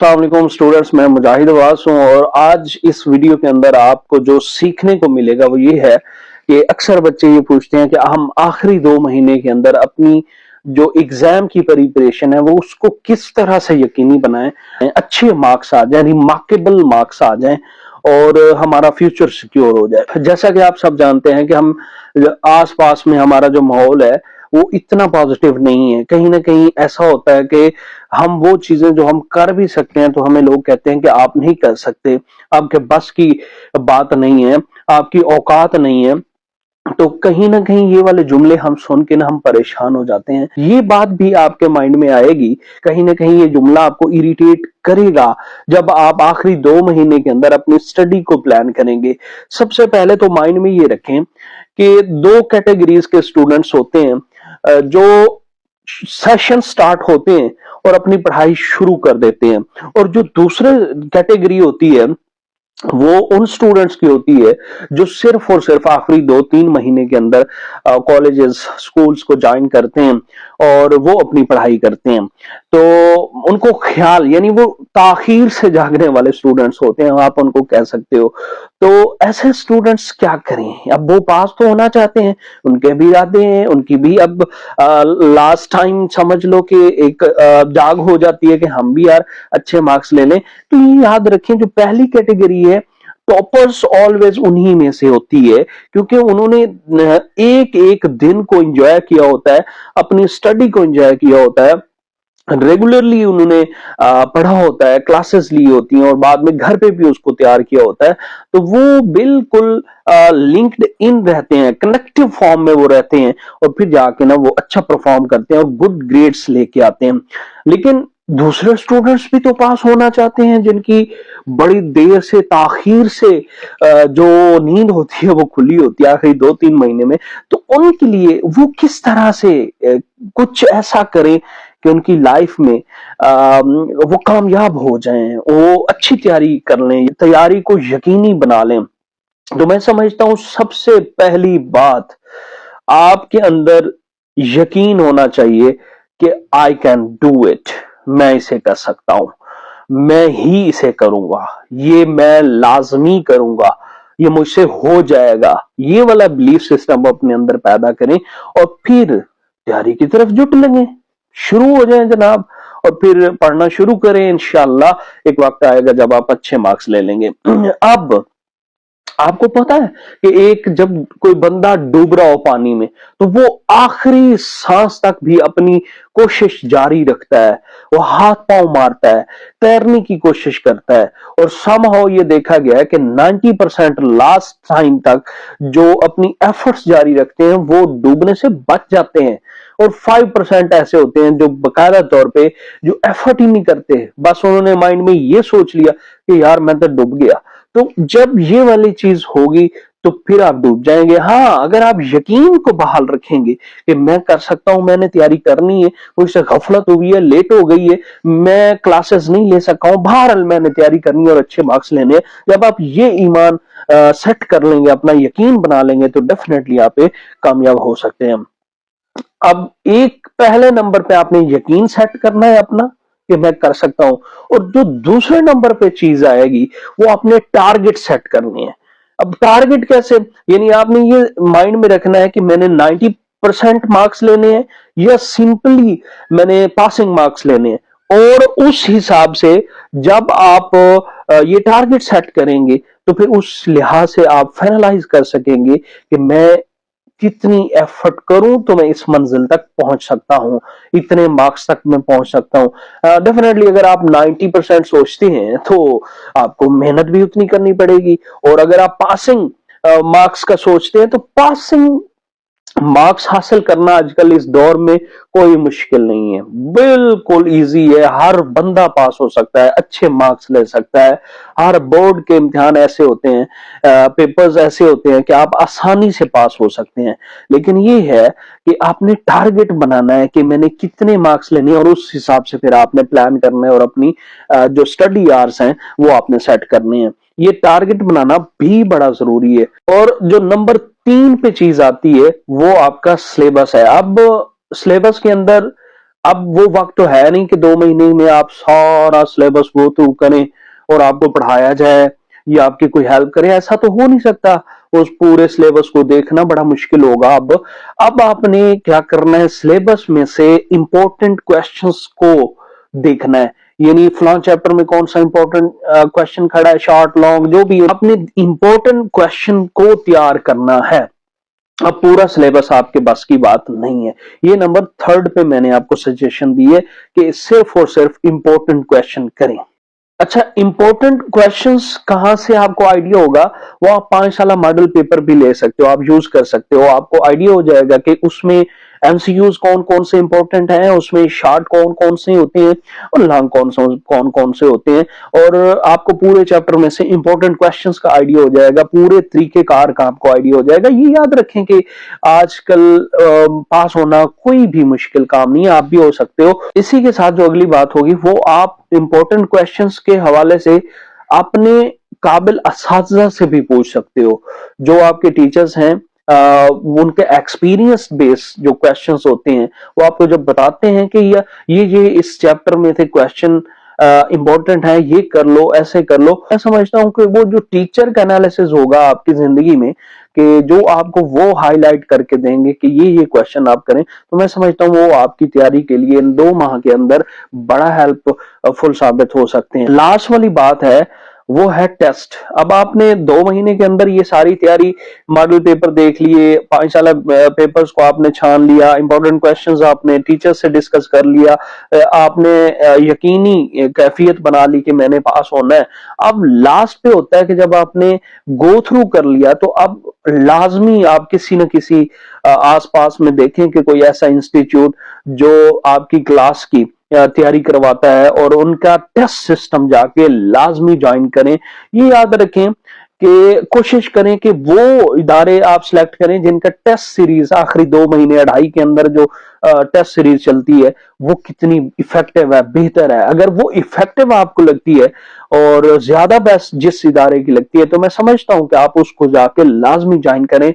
अस्सलाम वालेकुम स्टूडेंट्स, मैं मुजाहिद अब्बास हूँ और आज इस वीडियो के अंदर आपको जो सीखने को मिलेगा वो ये है कि अक्सर बच्चे ये पूछते हैं कि हम आखिरी 2 महीने के अंदर अपनी जो एग्जाम की प्रिपरेशन है वो उसको किस तरह से यकीनी बनाएं, अच्छे मार्क्स आ जाएं, रिमार्केबल मार्क्स आ जाएं और हमारा फ्यूचर सिक्योर हो जाए। जैसा कि आप सब जानते हैं कि हम आस पास में हमारा जो माहौल है वो इतना पॉजिटिव नहीं है। कहीं ना कहीं ऐसा होता है कि हम वो चीजें जो हम कर भी सकते हैं तो हमें लोग कहते हैं कि आप नहीं कर सकते, आपके बस की बात नहीं है, आपकी औकात नहीं है। तो कहीं ना कहीं ये वाले जुमले हम सुन के ना हम परेशान हो जाते हैं। ये बात भी आपके माइंड में आएगी, कहीं ना कहीं ये जुमला आपको इरिटेट करेगा जब आप आखिरी 2 महीने के अंदर अपनी स्टडी को प्लान करेंगे। सबसे पहले तो माइंड में ये रखें कि 2 कैटेगरीज के स्टूडेंट्स होते हैं जो सेशन स्टार्ट होते हैं और अपनी पढ़ाई शुरू कर देते हैं, और जो दूसरे कैटेगरी होती है वो उन स्टूडेंट्स की होती है जो सिर्फ और सिर्फ आखिरी 2-3 महीने के अंदर कॉलेजेस स्कूल्स को ज्वाइन करते हैं और वो अपनी पढ़ाई करते हैं। तो उनको ख्याल यानी वो ताखीर से जागने वाले स्टूडेंट्स होते हैं, आप उनको कह सकते हो। तो ऐसे स्टूडेंट्स क्या करें? अब वो पास तो होना चाहते हैं, उनके भी इरादे हैं, उनकी भी अब लास्ट टाइम समझ लो कि एक जाग हो जाती है कि हम भी यार अच्छे मार्क्स ले लें। तो ये याद रखें, जो पहली कैटेगरी है टॉपर्स ऑलवेज उन्हीं में से होती है, क्योंकि उन्होंने एक एक दिन को एंजॉय किया होता है, अपनी स्टडी को एंजॉय किया होता है, रेगुलरली उन्होंने पढ़ा होता है, क्लासेस ली होती हैं और बाद में घर पे भी उसको तैयार किया होता है। तो वो बिल्कुल लिंक्ड इन रहते हैं, कनेक्टिव फॉर्म में वो रहते हैं और फिर जाके ना वो अच्छा परफॉर्म करते हैं और गुड ग्रेड्स लेके आते हैं। लेकिन दूसरे स्टूडेंट्स भी तो पास होना चाहते हैं, जिनकी बड़ी देर से ताखीर से जो नींद होती है वो खुली होती है आखिरी 2-3 महीने में। तो उनके लिए वो किस तरह से कुछ ऐसा करें कि उनकी लाइफ में वो कामयाब हो जाएं, वो अच्छी तैयारी कर लें, तैयारी को यकीनी बना लें। तो मैं समझता हूं सबसे पहली बात, आपके अंदर यकीन होना चाहिए कि आई कैन डू इट, मैं इसे कर सकता हूं, मैं ही इसे करूंगा, ये मैं लाजमी करूंगा, ये मुझसे हो जाएगा। ये वाला बिलीफ सिस्टम अपने अंदर पैदा करें और फिर तैयारी की तरफ जुट लगे, शुरू हो जाएं जनाब, और फिर पढ़ना शुरू करें। इंशाल्लाह एक वक्त आएगा जब आप अच्छे मार्क्स ले लेंगे। अब आपको पता है कि एक जब कोई बंदा डूब रहा हो पानी में तो वो आखिरी सांस तक भी अपनी कोशिश जारी रखता है, वो हाथ पांव मारता है, तैरने की कोशिश करता है, और समहाउ ये देखा गया है कि 90% लास्ट टाइम तक जो अपनी एफर्ट्स जारी रखते हैं वो डूबने से बच जाते हैं, और 5% ऐसे होते हैं जो बकायदा तौर पे जो एफर्ट ही नहीं करते, बस उन्होंने माइंड में ये सोच लिया कि यार मैं तो डूब गया। तो जब ये वाली चीज होगी तो फिर आप डूब जाएंगे। हाँ, अगर आप यकीन को बहाल रखेंगे कि मैं कर सकता हूं, मैंने तैयारी करनी है, मुझसे गफलत हुई है, लेट हो गई है, मैं क्लासेस नहीं ले सका हूं, बहरहाल मैंने तैयारी करनी है और अच्छे मार्क्स लेने हैं, जब आप ये ईमान सेट कर लेंगे, अपना यकीन बना लेंगे, तो डेफिनेटली आप कामयाब हो सकते हैं। अब एक पहले नंबर पे आपने यकीन सेट करना है अपना कि मैं कर सकता हूं, और जो दूसरे नंबर पे चीज आएगी वो आपने टारगेट सेट करनी है। अब टारगेट कैसे? यानी आपने ये माइंड में रखना है कि मैंने 90% मार्क्स लेने हैं या सिंपली मैंने पासिंग मार्क्स लेने हैं, और उस हिसाब से जब आप ये टारगेट सेट करेंगे तो फिर उस लिहाज से आप फाइनलाइज कर सकेंगे कि मैं कितनी एफर्ट करूं तो मैं इस मंजिल तक पहुंच सकता हूं, इतने मार्क्स तक मैं पहुंच सकता हूं। डेफिनेटली अगर आप 90% सोचते हैं तो आपको मेहनत भी उतनी करनी पड़ेगी, और अगर आप पासिंग मार्क्स का सोचते हैं तो पासिंग मार्क्स हासिल करना आजकल इस दौर में कोई मुश्किल नहीं है, बिल्कुल इजी है, हर बंदा पास हो सकता है, अच्छे मार्क्स ले सकता है। हर बोर्ड के इम्तिहान ऐसे होते हैं, पेपर्स ऐसे होते हैं कि आप आसानी से पास हो सकते हैं। लेकिन ये है कि आपने टारगेट बनाना है कि मैंने कितने मार्क्स लेने हैं, और उस हिसाब से फिर आपने प्लान करना है और अपनी जो स्टडी आवर्स हैं वो आपने सेट करने हैं। ये टारगेट बनाना भी बड़ा जरूरी है। और जो नंबर 3 पे चीज आती है वो आपका सिलेबस है। अब सिलेबस के अंदर اب وہ وقت تو ہے نہیں کہ 2 مہینے میں آپ سارا سلیبس گو تھرو کریں اور آپ کو پڑھایا جائے یا آپ کی کوئی ہیلپ کرے، ایسا تو ہو نہیں سکتا۔ اس پورے سلیبس کو دیکھنا بڑا مشکل ہوگا۔ اب آپ نے کیا کرنا ہے، سلیبس میں سے امپورٹنٹ کوشچنس کو دیکھنا ہے، یعنی فلاں چیپٹر میں کون سا امپورٹنٹ کوشچن کھڑا ہے، شارٹ لانگ جو بھی، آپ نے امپورٹنٹ کوشچن کو تیار کرنا ہے۔ اب پورا سلیبس آپ کے بس کی بات نہیں ہے۔ یہ نمبر 3 پہ میں نے آپ کو سجیشن دی ہے کہ صرف اور صرف امپورٹنٹ کوشچن کریں۔ اچھا، امپورٹنٹ کوشچنس کہاں سے آپ کو آئیڈیا ہوگا؟ وہ آپ 5 سالہ ماڈل پیپر بھی لے سکتے ہو، آپ یوز کر سکتے ہو، آپ کو آئیڈیا ہو جائے گا کہ اس میں ایم سی کیوز کون کون سے امپورٹنٹ ہیں، اس میں شارٹ کون کون سے ہوتے ہیں اور لانگ کون کون سے ہوتے ہیں، اور آپ کو پورے چیپٹر میں سے امپورٹنٹ کوشچنس کا آئیڈیا ہو جائے گا، پورے طریقہ کار کا آپ کو آئیڈیا ہو جائے گا۔ یہ یاد رکھیں کہ آج کل پاس ہونا کوئی بھی مشکل کام نہیں ہے، آپ بھی ہو سکتے ہو۔ اسی کے ساتھ جو اگلی بات ہوگی وہ آپ امپورٹنٹ کوشچنس کے حوالے سے اپنے قابل اساتذہ سے بھی پوچھ سکتے ہو، جو آپ کے ٹیچرز ہیں، ان کے ایکسپیرینس بیس جو کوشچنس ہوتے ہیں وہ آپ کو جب بتاتے ہیں کہ یہ اس چیپٹر میں تھے کوشچن امپورٹنٹ ہے، یہ کر لو، ایسے کر لو، میں سمجھتا ہوں کہ وہ جو ٹیچر کا انالیسز ہوگا آپ کی زندگی میں، کہ جو آپ کو وہ ہائی لائٹ کر کے دیں گے کہ یہ کوشچن آپ کریں، تو میں سمجھتا ہوں وہ آپ کی تیاری کے لیے ان 2 ماہ کے اندر بڑا ہیلپ فل ثابت ہو سکتے ہیں۔ لاسٹ والی بات ہے وہ ہے ٹیسٹ۔ اب آپ نے 2 مہینے کے اندر یہ ساری تیاری، ماڈل پیپر دیکھ لیے، 5 سالہ پیپرز کو آپ نے چھان لیا، امپورٹنٹ کوشچنز آپ نے ٹیچر سے ڈسکس کر لیا، آپ نے یقینی کیفیت بنا لی کہ میں نے پاس ہونا ہے۔ اب لاسٹ پہ ہوتا ہے کہ جب آپ نے گو تھرو کر لیا تو اب لازمی آپ کسی نہ کسی آس پاس میں دیکھیں کہ کوئی ایسا انسٹیٹیوٹ جو آپ کی کلاس کی تیاری کرواتا ہے، اور ان کا ٹیسٹ سسٹم جا کے لازمی جوائن کریں۔ یہ یاد رکھیں کہ کوشش کریں کہ وہ ادارے آپ سلیکٹ کریں جن کا ٹیسٹ سیریز آخری 2 مہینے 2.5 کے اندر جو ٹیسٹ سیریز چلتی ہے وہ کتنی افیکٹو ہے، بہتر ہے۔ اگر وہ افیکٹو آپ کو لگتی ہے اور زیادہ بیسٹ جس ادارے کی لگتی ہے، تو میں سمجھتا ہوں کہ آپ اس کو جا کے لازمی جوائن کریں۔